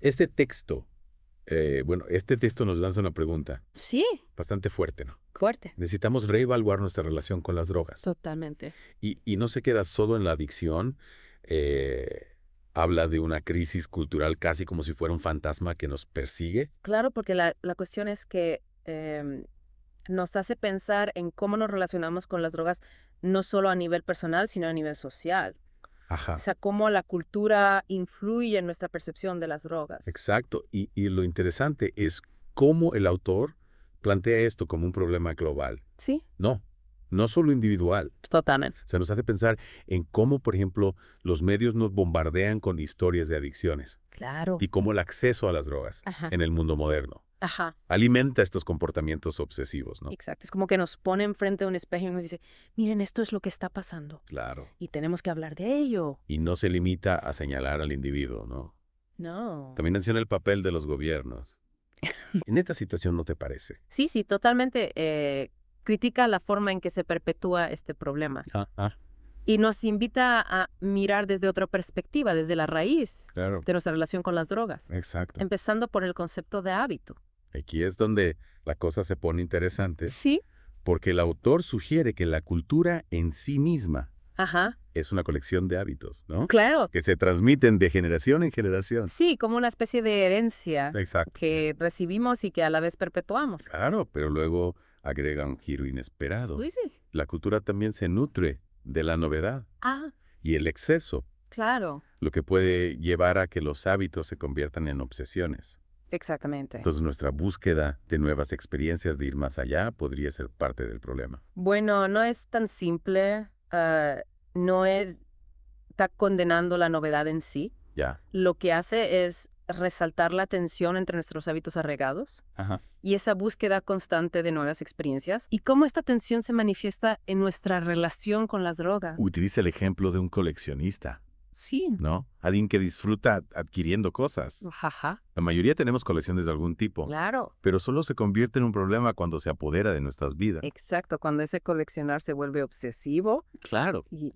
Este texto, este texto nos lanza una pregunta Sí, bastante fuerte, ¿no? fuerte. Necesitamos reevaluar nuestra relación con las drogas. Totalmente. Y no se queda solo en la adicción. eh, Habla de una crisis cultural casi como si fuera un fantasma que nos persigue. Claro, porque la cuestión es que nos hace pensar en cómo nos relacionamos con las drogas, no solo a nivel personal, sino a nivel social. O Ajá, sea, cómo la cultura influye en nuestra percepción de las drogas. exacto. Y lo interesante es cómo el autor plantea esto como un problema global. Sí, No, no solo individual. totalmente. Se nos hace pensar en cómo, por ejemplo, los medios nos bombardean con historias de adicciones Claro. y cómo el acceso a las drogas Ajá. en el mundo moderno Ajá. alimenta estos comportamientos obsesivos, ¿no? Exacto. Es como que nos pone enfrente de un espejo y nos dice, miren, esto es lo que está pasando. Claro. Y tenemos que hablar de ello. Y no se limita a señalar al individuo, ¿no? No. También menciona el papel de los gobiernos. En esta situación, ¿no te parece? Sí, sí, totalmente. Critica la forma en que se perpetúa este problema. Ah, Y nos invita a mirar desde otra perspectiva, desde la raíz claro. de nuestra relación con las drogas. Exacto. Empezando por el concepto de hábito. Aquí es donde la cosa se pone interesante, Sí. porque el autor sugiere que la cultura en sí misma Ajá. es una colección de hábitos, ¿no? Claro. Que se transmiten de generación en generación. Sí, como una especie de herencia Exacto. que recibimos y que a la vez perpetuamos. Claro, pero luego agrega un giro inesperado. Uy, sí. La cultura también se nutre de la novedad Ah, y el exceso, claro. lo que puede llevar a que los hábitos se conviertan en obsesiones. Exactamente. Entonces nuestra búsqueda de nuevas experiencias, de ir más allá, podría ser parte del problema. Bueno, no es tan simple. No está condenando la novedad en sí. Ya. Lo que hace es resaltar la tensión entre nuestros hábitos arraigados Ajá. y esa búsqueda constante de nuevas experiencias y cómo esta tensión se manifiesta en nuestra relación con las drogas. Utiliza el ejemplo de un coleccionista, Sí. ¿no? Alguien que disfruta adquiriendo cosas. Jaja. La mayoría tenemos colecciones de algún tipo, Claro. pero solo se convierte en un problema cuando se apodera de nuestras vidas. Exacto, cuando ese coleccionar se vuelve obsesivo Claro. y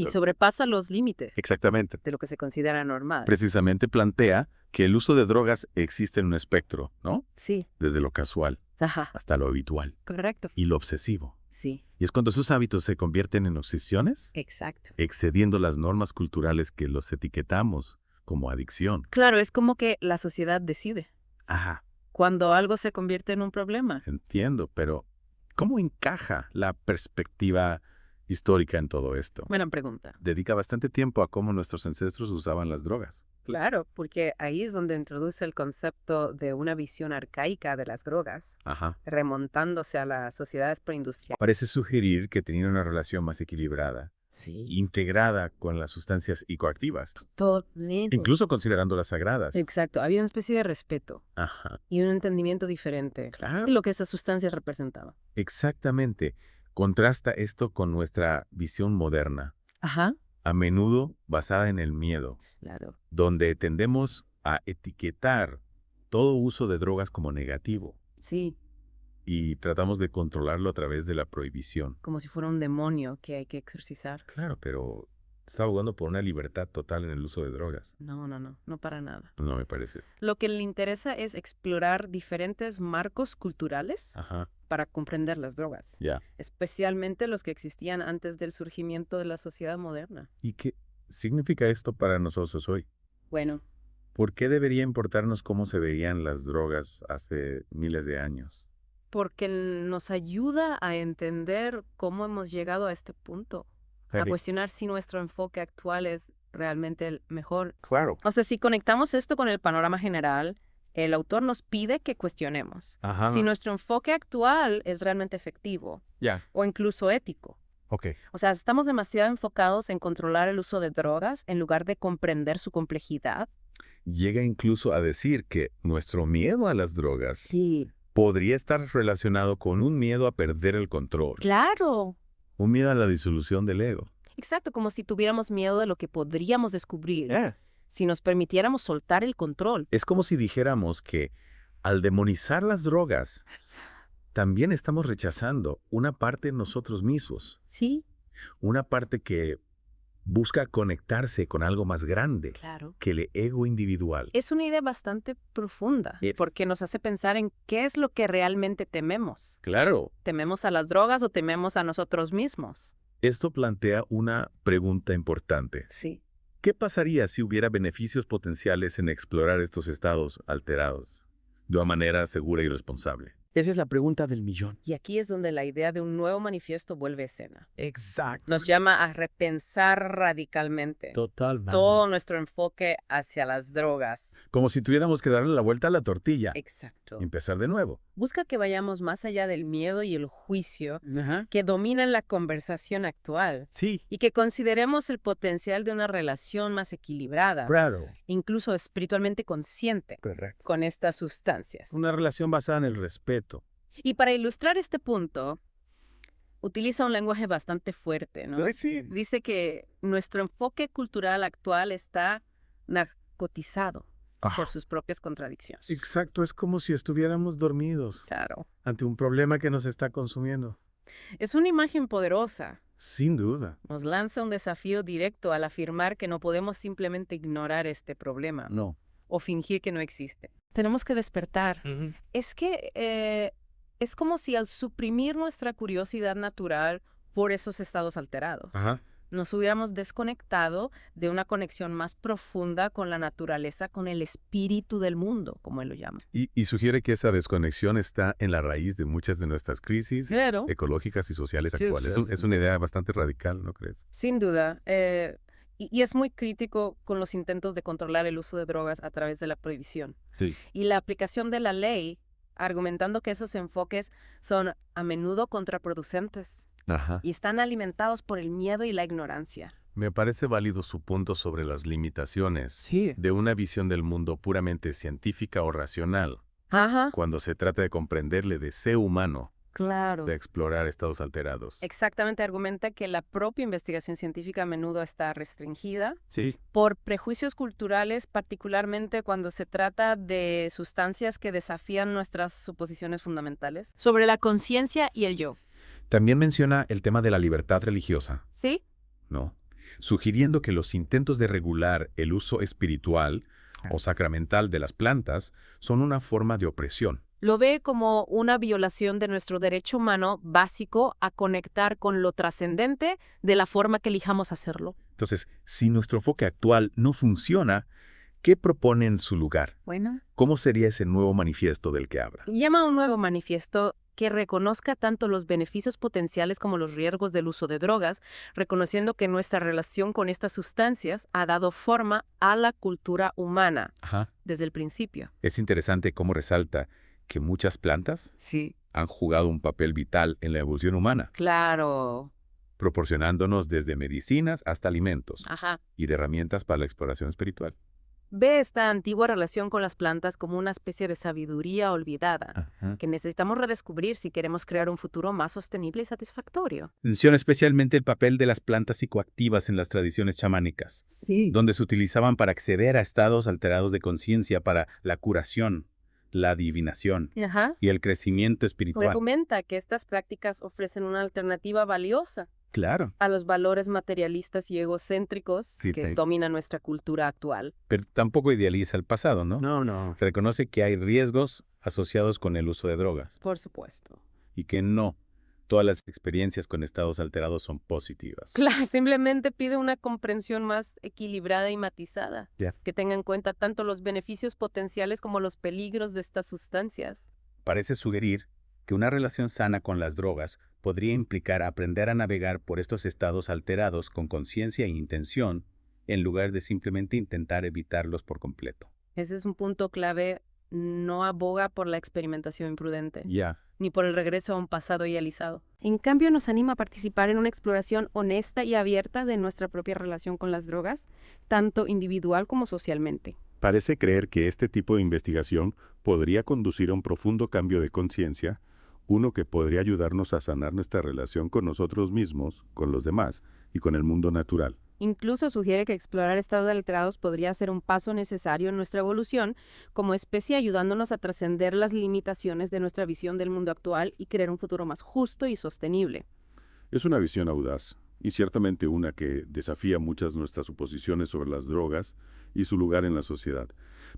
sobrepasa los límites Exactamente. de lo que se considera normal. Precisamente plantea que el uso de drogas existe en un espectro, ¿no? Sí. Desde lo casual Ajá. hasta lo habitual Correcto. y lo obsesivo. Sí. Y es cuando esos hábitos se convierten en obsesiones, Exacto. excediendo las normas culturales que los etiquetamos como adicción. Claro, es como que la sociedad decide Ajá, cuando algo se convierte en un problema. entiendo, pero ¿cómo encaja la perspectiva histórica en todo esto? Buena pregunta. Dedica bastante tiempo a cómo nuestros ancestros usaban las drogas. Claro, porque ahí es donde introduce el concepto de una visión arcaica de las drogas, Ajá. remontándose a las sociedades preindustriales. Parece sugerir que tenían una relación más equilibrada, Sí. integrada con las sustancias psicoactivas, Totalmente. incluso considerándolas sagradas. Exacto, había una especie de respeto Ajá, y un entendimiento diferente claro. de lo que esas sustancias representaban. Exactamente. Contrasta esto con nuestra visión moderna, Ajá. a menudo basada en el miedo, Claro. donde tendemos a etiquetar todo uso de drogas como negativo Sí, y tratamos de controlarlo a través de la prohibición. como si fuera un demonio que hay que exorcizar. Claro, pero está abogando por una libertad total en el uso de drogas. No, no, no, no para nada. No me parece. Lo que le interesa es explorar diferentes marcos culturales Ajá, para comprender las drogas, ya. especialmente los que existían antes del surgimiento de la sociedad moderna. ¿Y qué significa esto para nosotros hoy? Bueno, ¿Por qué debería importarnos cómo se veían las drogas hace miles de años? porque nos ayuda a entender cómo hemos llegado a este punto, a cuestionar si nuestro enfoque actual es realmente el mejor. Claro. O sea, si conectamos esto con el panorama general, el autor nos pide que cuestionemos Ajá. si nuestro enfoque actual es realmente efectivo Ya. o incluso ético. Ok. O sea, estamos demasiado enfocados en controlar el uso de drogas en lugar de comprender su complejidad. Llega incluso a decir que nuestro miedo a las drogas Sí. podría estar relacionado con un miedo a perder el control, Claro. un miedo a la disolución del ego. Exacto, como si tuviéramos miedo de lo que podríamos descubrir si nos permitiéramos soltar el control. Es como si dijéramos que al demonizar las drogas, también estamos rechazando una parte de nosotros mismos, Sí. una parte que Busca conectarse con algo más grande Claro. que el ego individual. Es una idea bastante profunda, porque nos hace pensar en qué es lo que realmente tememos. Claro. ¿Tememos a las drogas o tememos a nosotros mismos? Esto plantea una pregunta importante. Sí. ¿Qué pasaría si hubiera beneficios potenciales en explorar estos estados alterados de una manera segura y responsable? Esa es la pregunta del millón. Y aquí es donde la idea de un nuevo manifiesto vuelve a escena. Exacto. Nos llama a repensar radicalmente Totalmente. todo nuestro enfoque hacia las drogas. Como si tuviéramos que darle la vuelta a la tortilla Exacto. y empezar de nuevo. Busca que vayamos más allá del miedo y el juicio Ajá. que dominan la conversación actual Sí. y que consideremos el potencial de una relación más equilibrada, Claro. incluso espiritualmente consciente, Correcto. con estas sustancias. Una relación basada en el respeto. Y para ilustrar este punto, utiliza un lenguaje bastante fuerte, ¿no? Sí. Dice que nuestro enfoque cultural actual está narcotizado por sus propias contradicciones. Exacto, es como si estuviéramos dormidos Claro. ante un problema que nos está consumiendo. Es una imagen poderosa. Sin duda. Nos lanza un desafío directo al afirmar que no podemos simplemente ignorar este problema No. o fingir que no existe. Tenemos que despertar. Es que es como si al suprimir nuestra curiosidad natural por esos estados alterados, Ajá. nos hubiéramos desconectado de una conexión más profunda con la naturaleza, con el espíritu del mundo, como él lo llama. Y sugiere que esa desconexión está en la raíz de muchas de nuestras crisis Claro. ecológicas y sociales Sí, actuales. sí, Es una idea bastante radical, ¿no crees? Sin duda. Y es muy crítico con los intentos de controlar el uso de drogas a través de la prohibición. Sí. Y la aplicación de la ley, argumentando que esos enfoques son a menudo contraproducentes Ajá. y están alimentados por el miedo y la ignorancia. Me parece válido su punto sobre las limitaciones Sí. de una visión del mundo puramente científica o racional, Ajá. cuando se trata de comprender el deseo humano Claro. de explorar estados alterados. Exactamente, argumenta que la propia investigación científica a menudo está restringida Sí. por prejuicios culturales, particularmente cuando se trata de sustancias que desafían nuestras suposiciones fundamentales sobre la conciencia y el yo. También menciona el tema de la libertad religiosa, ¿Sí? ¿no? Sugiriendo que los intentos de regular el uso espiritual o sacramental de las plantas son una forma de opresión. Lo ve como una violación de nuestro derecho humano básico a conectar con lo trascendente de la forma que elijamos hacerlo. Entonces, si nuestro enfoque actual no funciona, ¿qué propone en su lugar? Bueno. ¿Cómo sería ese nuevo manifiesto del que habla? Llama a un nuevo manifiesto que reconozca tanto los beneficios potenciales como los riesgos del uso de drogas, reconociendo que nuestra relación con estas sustancias ha dado forma a la cultura humana Ajá. desde el principio. Es interesante cómo resalta que muchas plantas Sí. han jugado un papel vital en la evolución humana, Claro. proporcionándonos desde medicinas hasta alimentos Ajá. y de herramientas para la exploración espiritual. Ve esta antigua relación con las plantas como una especie de sabiduría olvidada, que necesitamos redescubrir si queremos crear un futuro más sostenible y satisfactorio. Menciona especialmente el papel de las plantas psicoactivas en las tradiciones chamánicas, Sí. donde se utilizaban para acceder a estados alterados de conciencia para la curación, la adivinación Ajá. y el crecimiento espiritual. Argumenta que estas prácticas ofrecen una alternativa valiosa Claro, a los valores materialistas y egocéntricos Sí, que te- dominan nuestra cultura actual. pero tampoco idealiza el pasado, ¿no? No. Reconoce que hay riesgos asociados con el uso de drogas Por supuesto. y que no todas las experiencias con estados alterados son positivas. Claro, simplemente pide una comprensión más equilibrada y matizada, Ya. que tenga en cuenta tanto los beneficios potenciales como los peligros de estas sustancias. Parece sugerir que una relación sana con las drogas podría implicar aprender a navegar por estos estados alterados con conciencia e intención, en lugar de simplemente intentar evitarlos por completo. Ese es un punto clave. No aboga por la experimentación imprudente, Ya. ni por el regreso a un pasado idealizado. En cambio, nos anima a participar en una exploración honesta y abierta de nuestra propia relación con las drogas, tanto individual como socialmente. Parece creer que este tipo de investigación podría conducir a un profundo cambio de conciencia, uno que podría ayudarnos a sanar nuestra relación con nosotros mismos, con los demás y con el mundo natural. Incluso sugiere que explorar estados alterados podría ser un paso necesario en nuestra evolución como especie, ayudándonos a trascender las limitaciones de nuestra visión del mundo actual y crear un futuro más justo y sostenible. Es una visión audaz, y ciertamente una que desafía muchas nuestras suposiciones sobre las drogas y su lugar en la sociedad.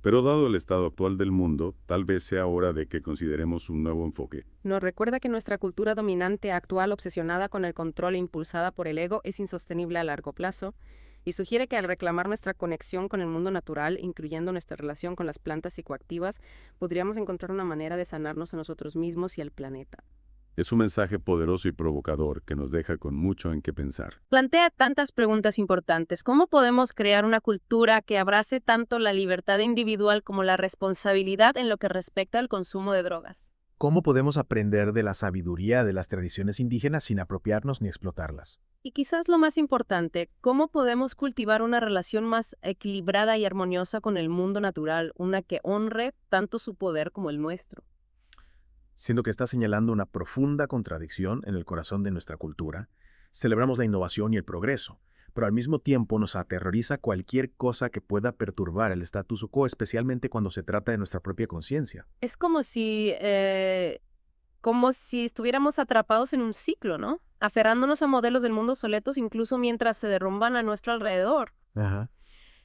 Pero dado el estado actual del mundo, tal vez sea hora de que consideremos un nuevo enfoque. Nos recuerda que nuestra cultura dominante actual, obsesionada con el control e impulsada por el ego, es insostenible a largo plazo, y sugiere que al reclamar nuestra conexión con el mundo natural, incluyendo nuestra relación con las plantas psicoactivas, podríamos encontrar una manera de sanarnos a nosotros mismos y al planeta. Es un mensaje poderoso y provocador que nos deja con mucho en qué pensar. Plantea tantas preguntas importantes. ¿Cómo podemos crear una cultura que abrace tanto la libertad individual como la responsabilidad en lo que respecta al consumo de drogas? ¿Cómo podemos aprender de la sabiduría de las tradiciones indígenas sin apropiarnos ni explotarlas? Y quizás lo más importante, ¿cómo podemos cultivar una relación más equilibrada y armoniosa con el mundo natural, una que honre tanto su poder como el nuestro? Siendo que está señalando una profunda contradicción en el corazón de nuestra cultura. Celebramos la innovación y el progreso, pero al mismo tiempo nos aterroriza cualquier cosa que pueda perturbar el status quo, especialmente cuando se trata de nuestra propia conciencia. Es como si estuviéramos atrapados en un ciclo, ¿no? Aferrándonos a modelos del mundo obsoletos incluso mientras se derrumban a nuestro alrededor. Ajá.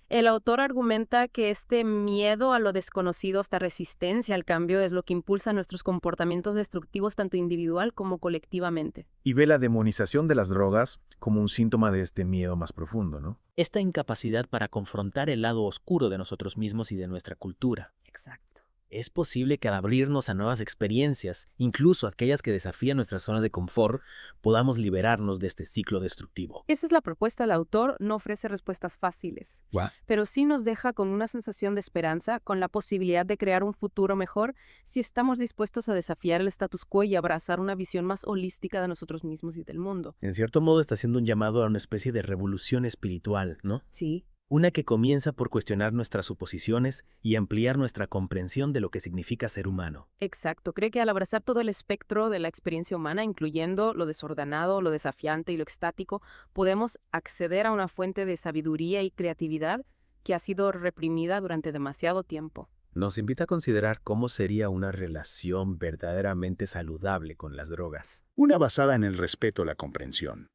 El autor argumenta que este miedo a lo desconocido, esta resistencia al cambio, es lo que impulsa nuestros comportamientos destructivos tanto individual como colectivamente. Y ve la demonización de las drogas como un síntoma de este miedo más profundo, ¿no? Esta incapacidad para confrontar el lado oscuro de nosotros mismos y de nuestra cultura. Exacto. Es posible que al abrirnos a nuevas experiencias, incluso aquellas que desafían nuestra zona de confort, podamos liberarnos de este ciclo destructivo. Esa es la propuesta del autor, no ofrece respuestas fáciles, pero sí nos deja con una sensación de esperanza, con la posibilidad de crear un futuro mejor si estamos dispuestos a desafiar el status quo y abrazar una visión más holística de nosotros mismos y del mundo. En cierto modo está haciendo un llamado a una especie de revolución espiritual, ¿no? Sí. Una que comienza por cuestionar nuestras suposiciones y ampliar nuestra comprensión de lo que significa ser humano. Exacto. Cree que al abrazar todo el espectro de la experiencia humana, incluyendo lo desordenado, lo desafiante y lo extático, podemos acceder a una fuente de sabiduría y creatividad que ha sido reprimida durante demasiado tiempo. Nos invita a considerar cómo sería una relación verdaderamente saludable con las drogas. Una basada en el respeto a la comprensión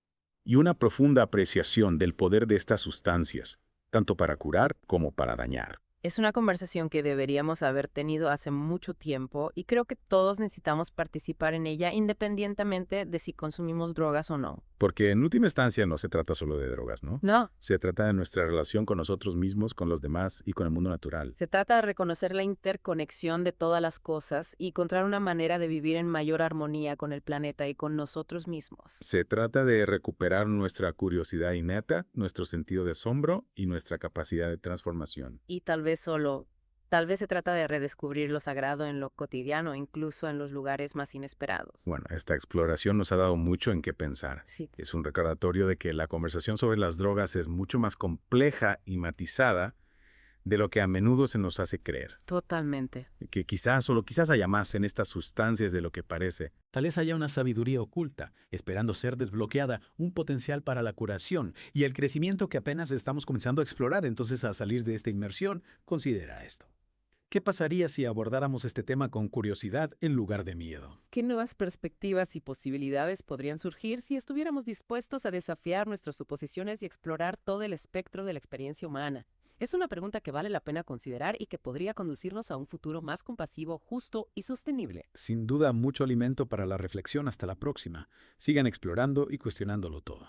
y una profunda apreciación del poder de estas sustancias, tanto para curar como para dañar. Es una conversación que deberíamos haber tenido hace mucho tiempo y creo que todos necesitamos participar en ella independientemente de si consumimos drogas o no. Porque en última instancia no se trata solo de drogas, ¿no? No, Se trata de nuestra relación con nosotros mismos, con los demás y con el mundo natural. se trata de reconocer la interconexión de todas las cosas y encontrar una manera de vivir en mayor armonía con el planeta y con nosotros mismos. Se trata de recuperar nuestra curiosidad innata, nuestro sentido de asombro y nuestra capacidad de transformación. Y tal vez se trata de redescubrir lo sagrado en lo cotidiano, incluso en los lugares más inesperados. Bueno, esta exploración nos ha dado mucho en qué pensar. Sí. Es un recordatorio de que la conversación sobre las drogas es mucho más compleja y matizada de lo que a menudo se nos hace creer. Totalmente. Que quizás, solo quizás haya más en estas sustancias de lo que parece. Tal vez haya una sabiduría oculta, esperando ser desbloqueada, un potencial para la curación y el crecimiento que apenas estamos comenzando a explorar. Entonces, a salir de esta inmersión, considera esto. ¿Qué pasaría si abordáramos este tema con curiosidad en lugar de miedo? ¿Qué nuevas perspectivas y posibilidades podrían surgir si estuviéramos dispuestos a desafiar nuestras suposiciones y explorar todo el espectro de la experiencia humana? Es una pregunta que vale la pena considerar y que podría conducirnos a un futuro más compasivo, justo y sostenible. Sin duda, mucho alimento para la reflexión. Hasta la próxima. Sigan explorando y cuestionándolo todo.